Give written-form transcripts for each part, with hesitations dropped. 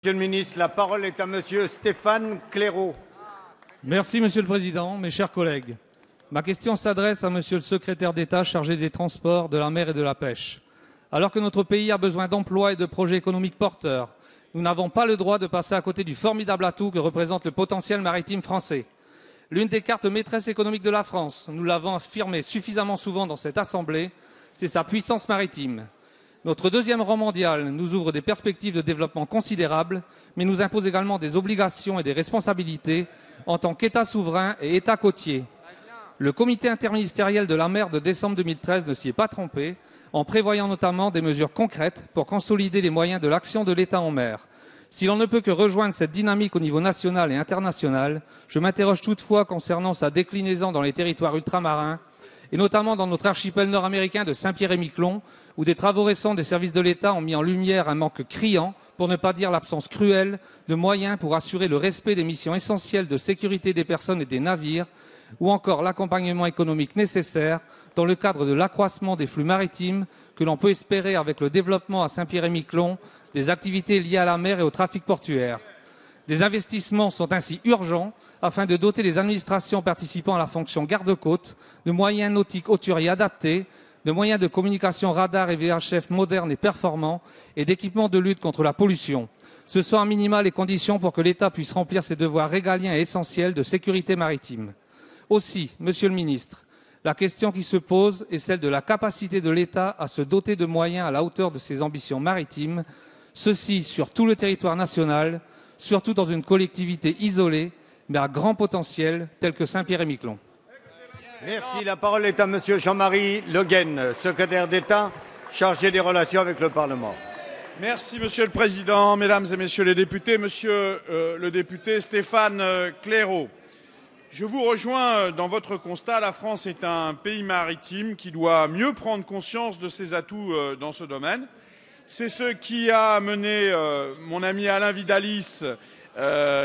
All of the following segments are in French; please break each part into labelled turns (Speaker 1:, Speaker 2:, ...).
Speaker 1: Monsieur le ministre, la parole est à monsieur Stéphane Claireaux.
Speaker 2: Merci, Monsieur le Président, mes chers collègues. Ma question s'adresse à Monsieur le secrétaire d'État chargé des transports, de la mer et de la pêche. Alors que notre pays a besoin d'emplois et de projets économiques porteurs, nous n'avons pas le droit de passer à côté du formidable atout que représente le potentiel maritime français. L'une des cartes maîtresses économiques de la France, nous l'avons affirmé suffisamment souvent dans cette Assemblée, c'est sa puissance maritime. Notre deuxième rang mondial nous ouvre des perspectives de développement considérables, mais nous impose également des obligations et des responsabilités en tant qu'État souverain et État côtier. Le comité interministériel de la mer de décembre 2013 ne s'y est pas trompé, en prévoyant notamment des mesures concrètes pour consolider les moyens de l'action de l'État en mer. Si l'on ne peut que rejoindre cette dynamique au niveau national et international, je m'interroge toutefois concernant sa déclinaison dans les territoires ultramarins, et notamment dans notre archipel nord-américain de Saint-Pierre-et-Miquelon, où des travaux récents des services de l'État ont mis en lumière un manque criant, pour ne pas dire l'absence cruelle, de moyens pour assurer le respect des missions essentielles de sécurité des personnes et des navires, ou encore l'accompagnement économique nécessaire dans le cadre de l'accroissement des flux maritimes que l'on peut espérer avec le développement à Saint-Pierre-et-Miquelon des activités liées à la mer et au trafic portuaire. Des investissements sont ainsi urgents afin de doter les administrations participant à la fonction garde-côte de moyens nautiques hauturiers adaptés, de moyens de communication radar et VHF modernes et performants et d'équipements de lutte contre la pollution. Ce sont à minima les conditions pour que l'État puisse remplir ses devoirs régaliens et essentiels de sécurité maritime. Aussi, Monsieur le Ministre, la question qui se pose est celle de la capacité de l'État à se doter de moyens à la hauteur de ses ambitions maritimes, ceci sur tout le territoire national, surtout dans une collectivité isolée, mais à grand potentiel, telle que Saint-Pierre-et-Miquelon.
Speaker 1: Merci. La parole est à monsieur Jean-Marie Le Guen, secrétaire d'État chargé des relations avec le Parlement.
Speaker 3: Merci, Monsieur le Président, Mesdames et Messieurs les députés. Monsieur le député Stéphane Claireaux, je vous rejoins dans votre constat. La France est un pays maritime qui doit mieux prendre conscience de ses atouts dans ce domaine. C'est ce qui a amené mon ami Alain Vidalis,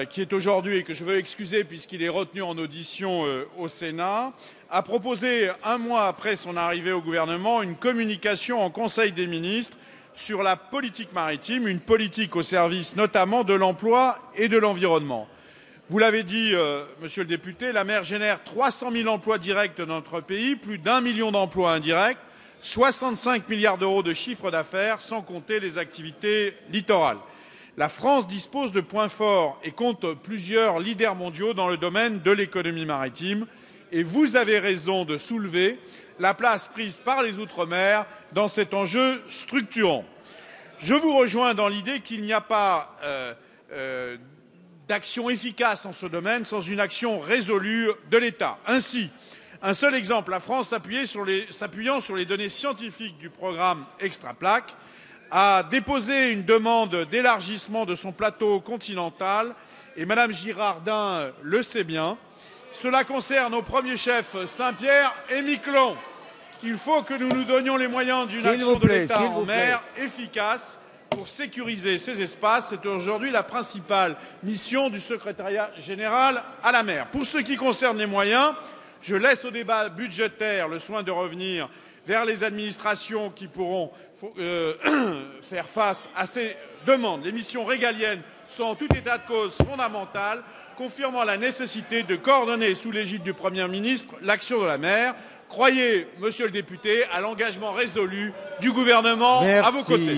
Speaker 3: qui est aujourd'hui, et que je veux excuser puisqu'il est retenu en audition au Sénat, a proposé, un mois après son arrivée au gouvernement, une communication en Conseil des ministres sur la politique maritime, une politique au service notamment de l'emploi et de l'environnement. Vous l'avez dit, monsieur le député, la mer génère 300 000 emplois directs dans notre pays, plus d'1 million d'emplois indirects, 65 milliards d'euros de chiffre d'affaires, sans compter les activités littorales. La France dispose de points forts et compte plusieurs leaders mondiaux dans le domaine de l'économie maritime. Et vous avez raison de soulever la place prise par les Outre-mer dans cet enjeu structurant. Je vous rejoins dans l'idée qu'il n'y a pas d'action efficace en ce domaine sans une action résolue de l'État. Ainsi, un seul exemple, la France, s'appuyant sur les données scientifiques du programme Extraplac, a déposé une demande d'élargissement de son plateau continental, et Madame Girardin le sait bien. Cela concerne au premier chef Saint-Pierre et Miquelon. Il faut que nous nous donnions les moyens d'une action de l'État en mer efficace pour sécuriser ces espaces. C'est aujourd'hui la principale mission du secrétariat général à la mer. Pour ce qui concerne les moyens, je laisse au débat budgétaire le soin de revenir vers les administrations qui pourront faire face à ces demandes. Les missions régaliennes sont en tout état de cause fondamentales, confirmant la nécessité de coordonner sous l'égide du Premier ministre l'action de la mer. Croyez, monsieur le député, à l'engagement résolu du gouvernement à vos côtés.